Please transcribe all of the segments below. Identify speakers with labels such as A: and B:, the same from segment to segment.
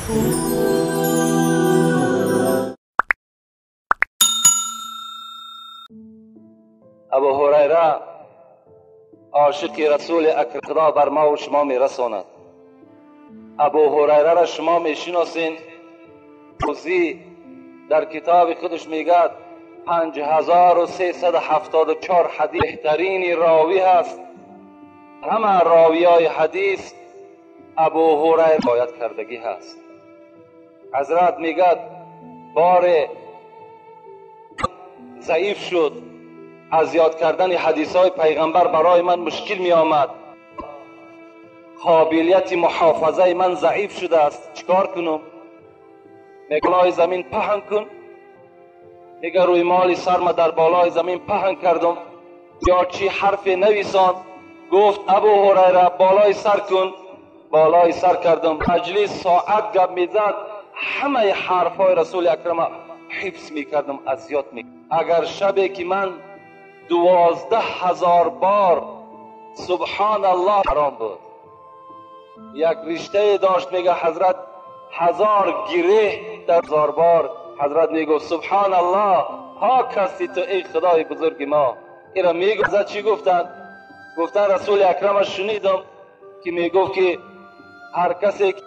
A: ابو هریره عاشق رسول اکرم خدا بر ما و شما میرساند. ابو هریره را شما میشناسین. روزی در کتاب خودش میگه 5374 حدیث بهترین راوی هست. همه راویای حدیث ابو هریره روایت کردگی هست. حضرت میگه بار ضعیف شد، از یاد کردن حدیث های پیغمبر برای من مشکل می آمد، قابلیت محافظه من ضعیف شده است، چیکار کنم؟ میگه بالای زمین پهن کن. میگه روی مال سرم در بالای زمین پهن کردم، یا چی حرف نویسان. گفت ابو هریره بالای سر کن. بالای سر کردم. مجلس ساعت گپ میزد، همه حرف های رسول اکرم حفظ میکردم، از یاد میکردم. اگر شبی که من 12,000 بار سبحان الله حرام بود، یک رشته داشت، میگه حضرت 1000 گره در 1000 بار حضرت میگه سبحان الله، پاک هستی تو ای خدای بزرگ ما. اینا میگه حضرت چی گفتن؟ گفتن رسول اکرم شنیدم که میگفت که هر کسی که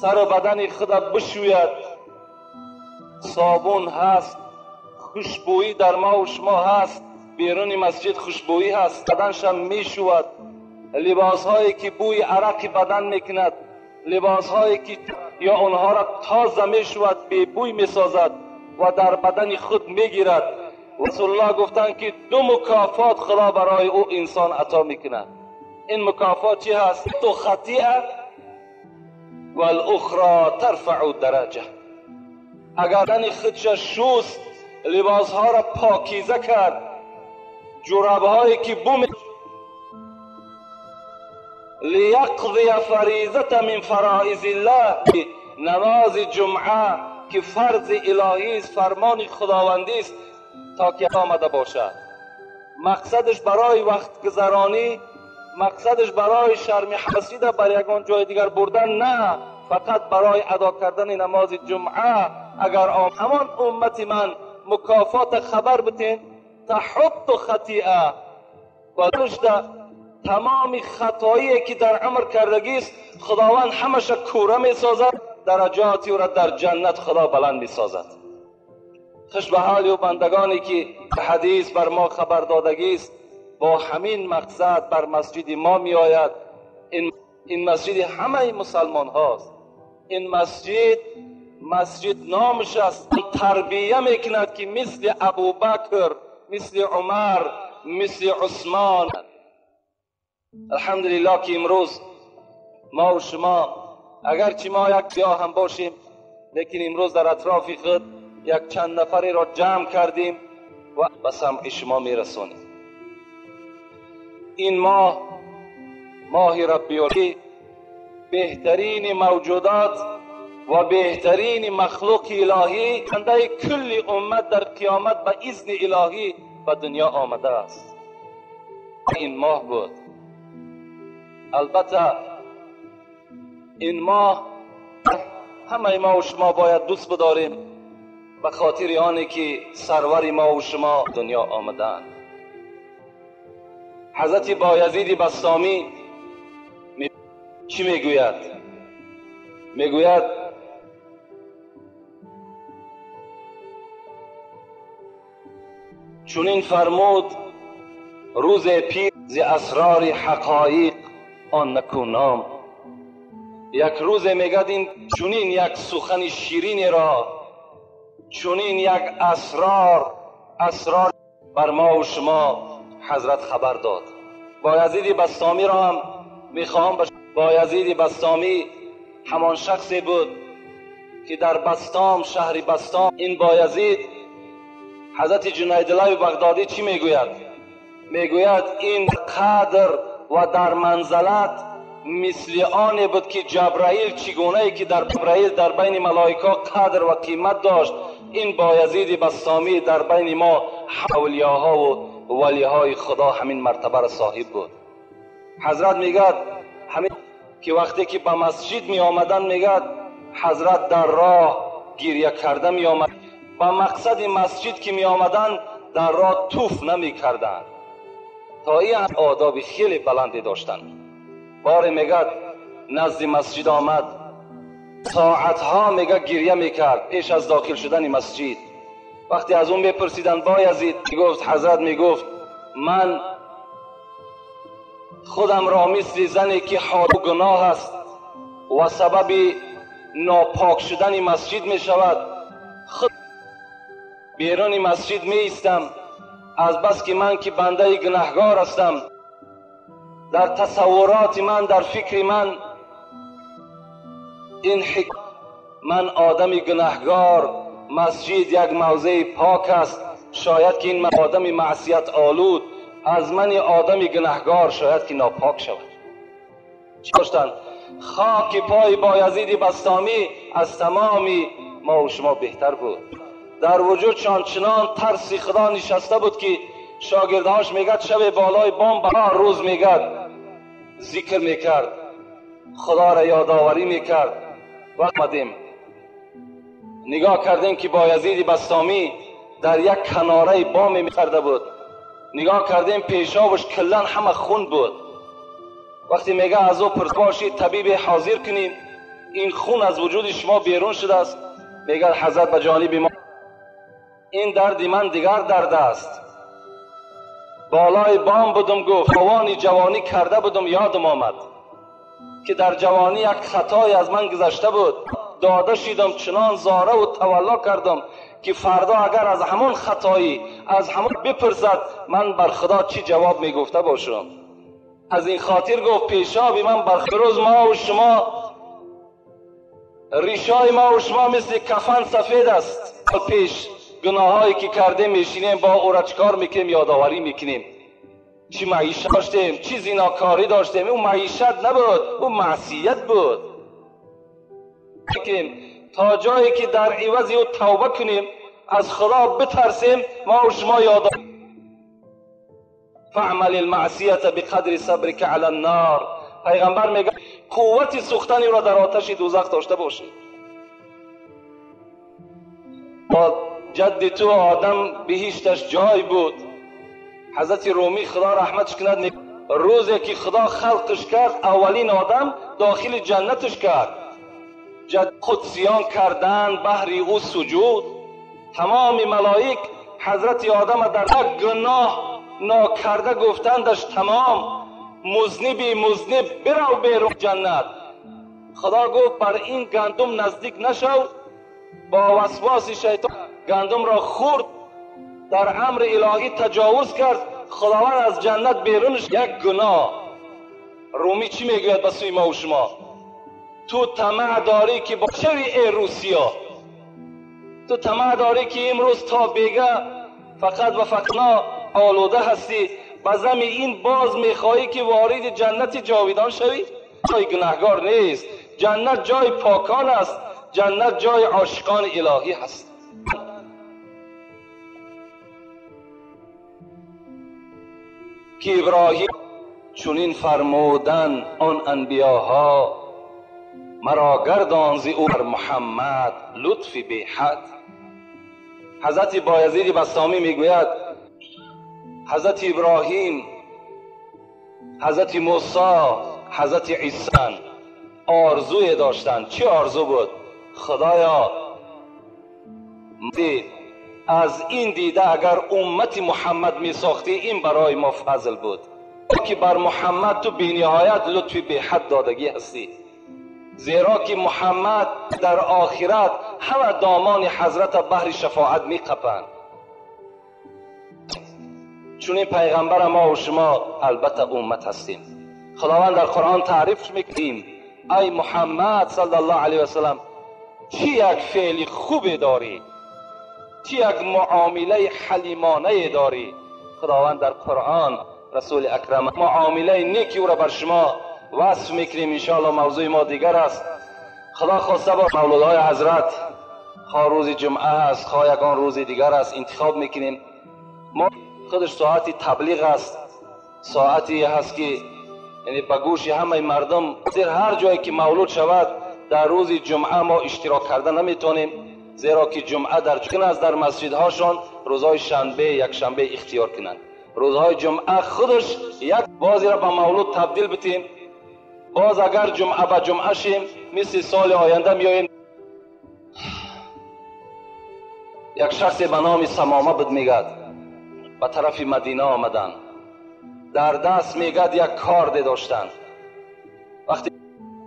A: سر و بدن خود بشوید، صابون هست، خوشبویی در ما و شما هست، بیرون مسجد خوشبویی هست، بدنش هم میشود. لباس هایی که بوی عرق بدن میکند، لباس هایی که یا اونها را تازه میشود، بی بوی میسازد و در بدن خود میگیرد. رسول الله گفتن که 2 مکافات خدا برای او انسان عطا میکند. این مکافات چی هست؟ تو خطیئه و الاخرى ترفع درجه. اگر بدن خودش شست، لباس ها را پاکیزه کرد، جوراب هایی که بو لیقضی فریضه من فرائض الله، نماز جمعه که فرض الهی است، فرمان خداوندی است، تا که آمده باشد. مقصدش برای وقت گذرانی، مقصدش برای شرم حسید بر یگان جای دیگر بردن نه، فقط برای ادا کردن نماز جمعه. اگر همان امت من مکافات خبر بتین، تحط خطیئه و درشته تمام خطایی که در عمر کردگی است، خداوند همش کوره می سازد، درجاتی را در جنت خدا بلند می سازد. خوش به حال و بندگانی که حدیث بر ما خبر دادگی است، با همین مقصد بر مسجد ما می آید. این مسجد همه مسلمان هاست. این مسجد نامش است، تربیه میکند که مثل ابوبکر، مثل عمر، مثل عثمان. الحمدلله که امروز ما و شما اگرچه ما یک سیاه هم باشیم، لیکن امروز در اطراف خود یک چند نفری را جمع کردیم و به سمع شما میرسونیم. این ماه ربیعی، بهترین موجودات و بهترین مخلوق الهی بنده کل امت در قیامت به اذن الهی به دنیا آمده است. این ماه بود. البته این ماه همه ما و شما باید دوست بداریم، به خاطر آنی که سرور ما و شما دنیا آمدند. حضرت بایزید بسطامی چی میگوید؟ میگوید چونین فرمود روز پیر ز اسرار حقایق آن نکنام. یک روز میگد این چونین یک سخن شیرین را، چونین یک اسرار بر ما و شما حضرت خبر داد. بایزید بسطامی را هم میخواهم بایزید بسطامی همان شخصی بود که در بسطام، شهر بسطام، این بایزید حضرت جنیدالله بغدادی چی میگوید؟ میگوید این قدر و در منزلت مثل آن بود که جبرائیل، چگونه که در جبرائیل در بین ملائکه قدر و قیمت داشت، این بایزید بسطامی در بین ما اولیاها و ولیهای خدا همین مرتبه را صاحب بود. حضرت میگه همین که وقتی که به مسجد می آمدن میگد حضرت در راه گریه کرده می آمد. به مقصد مسجد که می آمدن در راه توف نمی کردن. تا این آداب خیلی بلندی داشتن. بار میگد نزد مسجد آمد، ساعتها میگه گریه میکرد پیش از داخل شدن مسجد. وقتی از اون میپرسیدن بایزید، میگفت حضرت میگفت من خودم را مثل زنی که حال و گناه است و سبب ناپاک شدن مسجد می شود، خود بیرون مسجد می ایستم، از بس که من که بنده گناهگار هستم. در تصورات من، در فکر من این من آدم گناهگار، مسجد یک موضع پاک است، شاید که این آدم معصیت آلود از من آدم گناهگار شاید که ناپاک شود. چی داشتن؟ خاک پای بایزید بسطامی از تمامی ما و شما بهتر بود. در وجودشان چنان ترس خدا نشسته بود که شاگردهاش میگد شب بالای بام هر روز میگد ذکر میکرد، خدا را یادآوری میکرد. وقت آمدیم نگاه کردیم که بایزید بسطامی در یک کناره بام میکرده بود. نگاه کردیم پیشابش کلن همه خون بود. وقتی میگه از او پرس باشید طبیب حاضر کنیم، این خون از وجود شما بیرون شده است، میگه حضرت به جانب ما این درد من دیگر درد است. بالای بام بودم، گفت جوانی جوانی کرده بودم، یادم آمد که در جوانی یک خطای از من گذشته بود، داده شدم، چنان زاره و تولا کردم که فردا اگر از همون خطایی از همون بپرسد من بر خدا چی جواب میگفته باشم. از این خاطر گفت پیشاب من برخروز ما و شما ریشای ما و شما مثل کفن سفید است. پیش گناهایی که کرده میشینیم با اورچکار میکنیم، یادآوری میکنیم چی معیشت داشتیم، چی زیناکاری داشتیم. اون معیشت نبود، اون معصیت بود. تا جایی که در عوض او توبه کنیم، از خدا بترسیم، ما و شما یادآوری. فعمل المعصیه بقدر صبرک علی النار. پیغمبر میگه قوت سوختن را در آتش دوزخ داشته باشید. با جد تو آدم بهشتش جای بود. حضرت رومی خدا رحمتش کند، روزی که خدا خلقش کرد اولین آدم داخل جنتش کرد. جد قدسیان کردن بهر او سجود. تمام ملائک حضرت آدم در گناه ناکرده گفتندش تمام مذنب برو بیرون جنت. خدا گفت بر این گندم نزدیک نشو. با وسواس شیطان گندم را خورد، در امر الهی تجاوز کرد، خداوند از جنت بیرونش. یک گناه. رومی چی میگوید به سوی ما و شما؟ تو طمع داری که با شوی ای روسیا، تو طمع داری که امروز تا بیگه فقط و فقط آلوده هستی، بزم این باز میخواهی که وارد جنت جاویدان شوی؟ جای گناهگار نیست، جنت جای پاکان است، جنت جای عاشقان الهی هست. که ابراهیم چنین فرمودن آن انبیاها، مرا گردان ز او بر محمد لطف بی حد. حضرت بایزید بسطامی میگوید حضرت ابراهیم، حضرت موسی، حضرت عیسی آرزوی داشتند. چه آرزو بود؟ خدایا از این دیده اگر امت محمد می ساختی این برای ما فضل بود، که بر محمد تو بی نهایت لطف بی حد دادگی هستی. زیرا که محمد در آخرت همه دامان حضرت بحر شفاعت می قپند. چون این پیغمبر ما و شما البته امت هستیم. خداوند در قرآن تعریف میکنیم ای محمد صلی الله علیه و سلم چی یک فعل خوب داری، چی یک معامله حلیمانه داری. خداوند در قرآن رسول اکرم معامله نیکی او را بر شما وصف میکنیم. انشاءالله موضوع ما دیگر است. خدا خواسته با مولودهای حضرت خواه روز جمعه است، خواه یکان روز دیگر است انتخاب میکنیم. ما خودش ساعتی تبلیغ است، ساعتی هست که یعنی به گوش همه مردم در هر جایی که مولود شود در روز جمعه ما اشتراک کرده نمیتونیم، زیرا که جمعه در جمعه از در مسجدهاشون روزهای شنبه یک شنبه اختیار کنند. روزهای جمعه خودش یک بازی را به مولود تبدیل بتیم. باز اگر جمعه به جمعه شیم مثل سال آینده میاییم. یک شخص به نام سمامه بود میگد به طرف مدینه آمدن، در دست میگد یک کارد داشتن. وقتی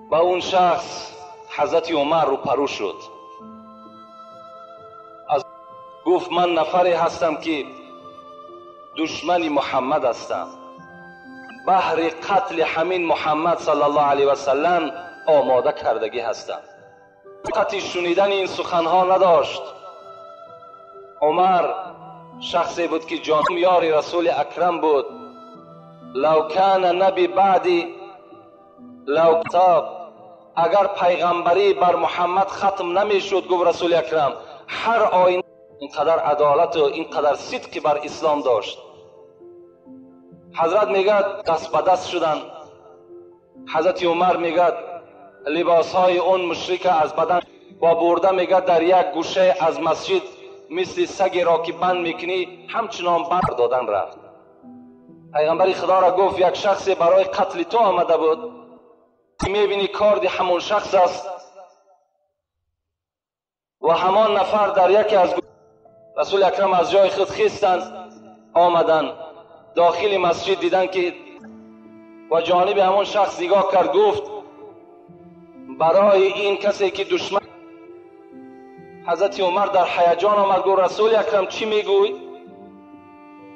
A: با اون شخص حضرت عمر رو پرو شد، از گفت من نفری هستم که دشمن محمد هستم، بهر قتل همین محمد صلی الله علیه و سلم آماده کردگی هستم. فقط شنیدن این سخنها نداشت. عمر شخصی بود که جان یار رسول اکرم بود. لو کان نبی بعدی لو کتاب، اگر پیغمبری بر محمد ختم نمیشد، گفت رسول اکرم، هر آیین اینقدر عدالت و اینقدر صدق بر اسلام داشت. حضرت میگد دست به دست شدن. حضرت عمر میگد لباس های اون مشرک از بدن با برده میگد در یک گوشه از مسجد مثل سگی را که بند میکنی همچنان بند دادن رفت. پیغمبر خدا را گفت یک شخصی برای قتل تو آمده بود، میبینی کارد همون شخص است و همان نفر در یکی از رسول اکرم از جای خود خیستند آمدن داخل مسجد، دیدن که و جانب همون شخص نگاه کرد، گفت برای این کسی که دشمن. حضرت عمر در هیجان آمد، گفت رسول اکرم چی میگوی؟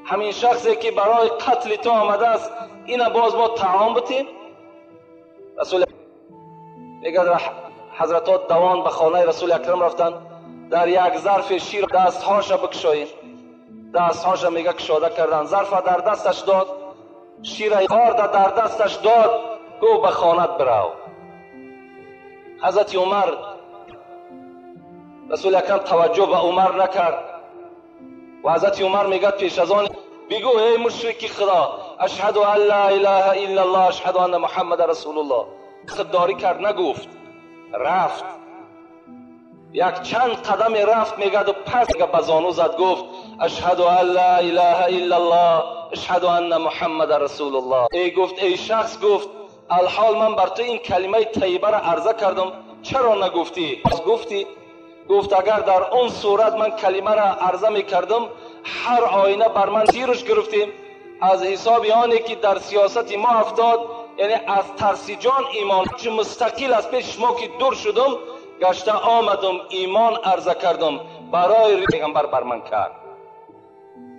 A: همین شخصی که برای قتل تو آمده است اینا باز ما طعام بتیم؟ رسول میگه حضرات دوان به خانه رسول اکرم رفتن، در یک ظرف شیر دستهاش بکشایید. دستهاش میگه کشاده کردن، ظرف در دستش داد، شیر آرد در دستش داد، گو به خانت برو. حضرت عمر رسول اکرم توجه به عمر نکرد و حضرت عمر میگه پیش از آن بگو ای مشرک خدا، اشهد ان لا اله الا الله اشهد ان محمد رسول الله. خودداری کرد، نگفت، رفت یک چند قدم رفت، میگه و پس به زانو زد، گفت اشهد ان لا اله الا الله اشهد ان محمد رسول الله. ای گفت ای شخص، گفت الحال من بر تو این کلمه طیبه را عرضه کردم، چرا نگفتی؟ گفتی؟ گفت اگر در اون صورت من کلمه را عرضه میکردم هر آینه بر من زیرش گرفتیم. از حساب آنی که در سیاست ما افتاد، یعنی از ترس جان ایمان چه مستقل از پیش ما که دور شدم، گشته آمدم ایمان عرضه کردم برای پیغمبر بر من کرد.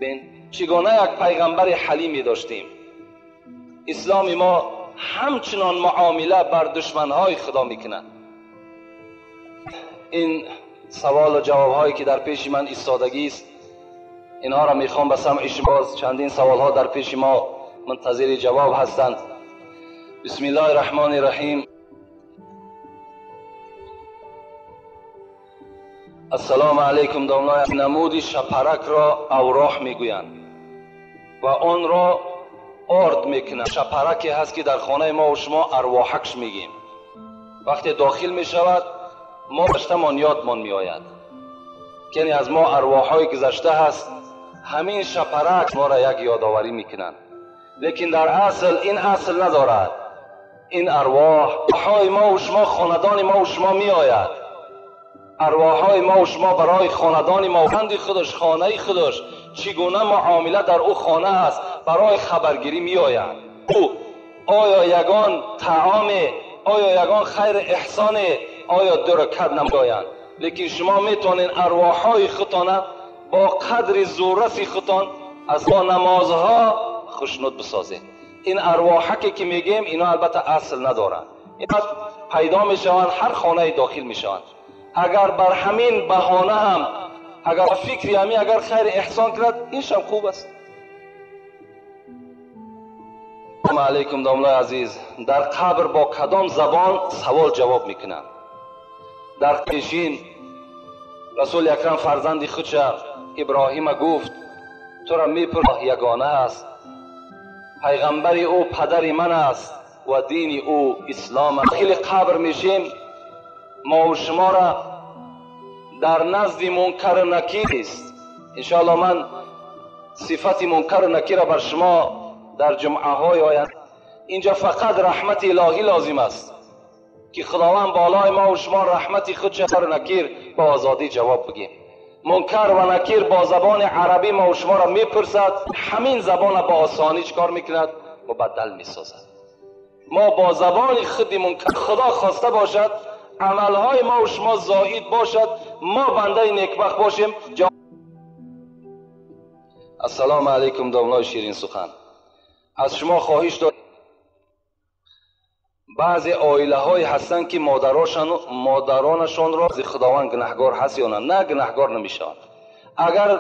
A: بین چگونه یک پیغمبر حلیمی داشتیم. اسلام ما همچنان معامله بر دشمنهای خدا میکنه. این سوال و جواب هایی که در پیش من ایستادگی است، اینها را میخوام به سمع شما. چندین سوال ها در پیش ما منتظر جواب هستند. بسم الله الرحمن الرحیم. السلام علیکم. دامنای نمود شپرک را اوراح میگویند و آن را ارد میکنند. شپرکی هست که در خانه ما و شما ارواحکش میگیم. وقتی داخل میشود ما گذشته‌مان یادمان میآید، یعنی از ما ارواح‌های گذشته هست. همین شپرک ما را یک یادآوری میکنند، لیکن در اصل این اصل ندارد. این ارواح‌های ما و شما، خاندان ما و شما میآید. ارواح‌های ما و شما برای خاندان ما و خودش، خانه خودش چگونه معامله در او خانه است برای خبرگیری میآید. او آیا یگان طعام، آیا یگان خیر احسان، آیا درکت نمیآیند. لیکن شما میتونین ارواح‌های خودتان با قدر ضرورت خودتان از با نمازها خوشنود بسازید. این ارواحکی که میگیم اینا البته اصل ندارند، اینا پیدا میشوند، هر خانه داخل میشوند. اگر بر همین بهانه هم اگر فکری همی اگر خیر احسان کرد، اینش هم خوب است. السلام علیکم دامنای عزیز. در قبر با کدام زبان سوال جواب میکنند؟ در پیشین رسول اکرم فرزند خودش ابراهیم گفت تو را میپرسم یگانه است، پیغمبر او پدر من است، و دین او اسلام است. داخل قبر میشیم، ما و شما را در نزد منکر و نکیر است. انشاءالله من صفت منکر و نکیر را بر شما در جمعه های آینده. اینجا فقط رحمت الهی لازم است که خداوند بالای ما و شما رحمت خود منکر و نکیر با آزادی جواب بگیم. منکر و نکیر با زبان عربی ما و شما را میپرسد، همین زبان با آسانی چکار میکند؟ مبدل میسازد. ما با زبان خود منکر، خدا خواسته باشد عملهای ما و شما زائد باشد، ما بنده نیکبخت باشیم. السلام علیکم دامنای شیرین سخن. از شما خواهش دارم، بعضی عائله های هستند که مادرانشان را از خداوند گناهگار هست یا نه گناهگار نمیشوند. اگر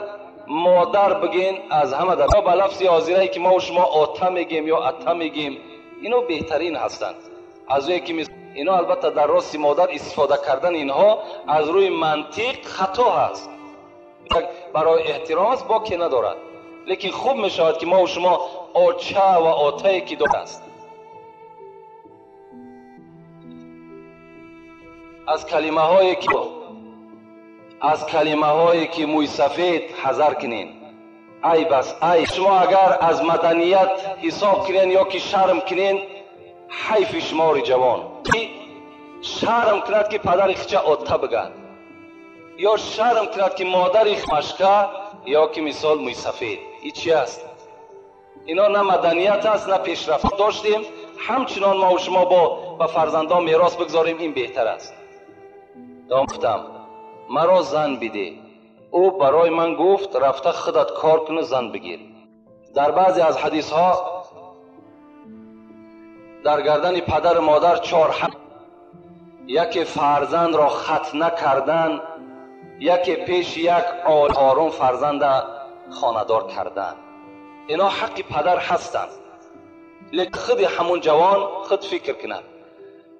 A: مادر بگین از همه در با لفظ حاضره که ما و شما آتا میگیم یا اتا میگیم، اینو بهترین هستند از اوی که اینا. البته در راست مادر استفاده کردن اینها از روی منطق خطا هست، برای احترام است، باکی ندارد. لیکن خوب میشود که ما و شما آچه و آتایی که دارد است. از کلمه هایی که موی سفید حذر کنین. ای بس ای شما اگر از مدنیت حساب کنین یا که شرم کنین، حیف شمار جوان شرم کند که پدر خچه آتا بگن، یا شرم کند که مادر مشکه، یا که مثال موی سفید. این چی است؟ اینا نه مدنیت است نه پیشرفت داشتیم. همچنان ما و شما با فرزندان میراث بگذاریم، این بهتر است. گفتم مرا زن بده، او برای من گفت رفته خودت کار کنه زن بگیر. در بعضی از حدیث ها در گردن پدر مادر 4 حق: یکی فرزند را ختنه کردن، یکی پیش یک آرام فرزند خاندار کردن. اینا حق پدر هستند. لیکن خود همون جوان خود فکر کنند،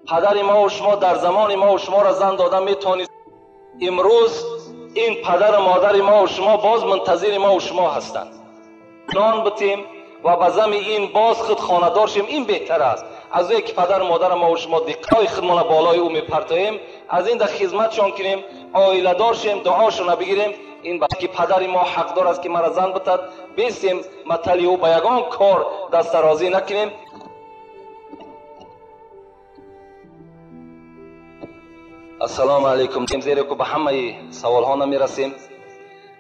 A: پدر ما و شما در زمان ما و شما را زن دادن میتونید. امروز این پدر و مادر ما و شما باز منتظر ما و شما هستند. نان بتیم و بزم این باز خود خاندار شیم، این بهتر است از اینکه پدر و مادر ما و شما دقای خودمان بالای او میپرتاییم، از این در خدمتشان کنیم، عائله دار شیم، دعاشون بگیریم. این که پدر ما حقدار است که مرا زن بتد، بیستیم مطلی او به یگان کار دست رازی نکنیم. السلام علیکم. زیرا که به همه سوال ها نمی رسیم،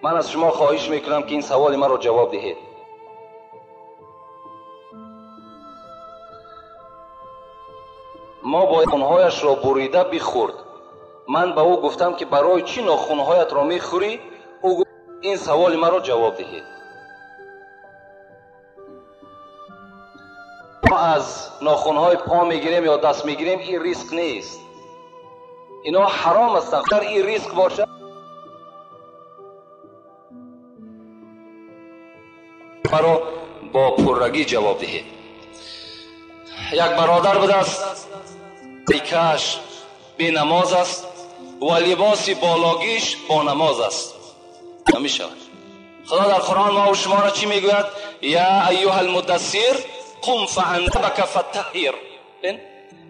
A: من از شما خواهش میکنم که این سوال من رو جواب دهید. ما باید ناخنهایش را بریده بخورد. من به او گفتم که برای چی ناخنهایت را میخوری؟ او گفت این سوال من رو جواب دهید. ما از ناخنهای پا میگیریم یا دست میگیریم، این ریسک نیست، اینا حرام است. اگر این ریسک باشه مرا با پررگی جواب دهید. یک برادر به دست کش بی نماز است و لباس بالاگیش با نماز است. نمیشه. خدا در قرآن ما و شما را چی میگوید؟ یا ایها المدثر قم فانذبک فطهر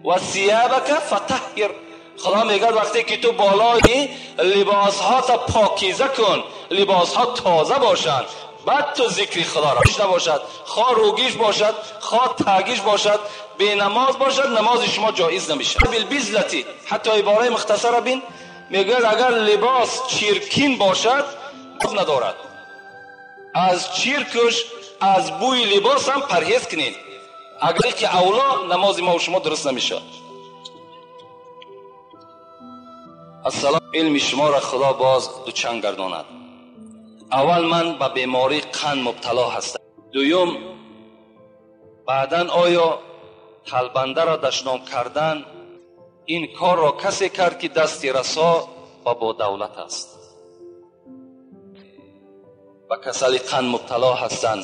A: و ثیابک فطهر. خدا میگه وقتی که تو بالای لباس ها تا پاکیزه کن، لباس ها تازه باشند، بعد تو ذکر خدا را داشته باشد، خواه روگیش باشد، خواه تاگیش باشد، بی نماز باشد، نماز شما جایز نمیشه. بالبزلتی، حتی عباره مختصر بین میگه اگر لباس چیرکین باشد ندارد، از چیرکش از بوی لباس هم پرهیز کنید، اگر که اولا نماز ما و شما درست نمیشه. السلام. علم شما را خدا باز دوچند گرداند. اول من به بیماری قند مبتلا هستم. دوم بعدن آیا تلبنده را دشنام کردن این کار را کسی کرد که دستی رسا و با دولت است. به کسل قند مبتلا هستند،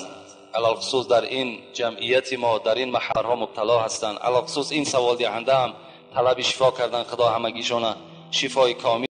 A: علاخصوص در این جمعیت ما در این محلها مبتلا هستند. علاخصوص این سوال دهنده هم طلب شفا کردن، خدا همگیشان شفای کامل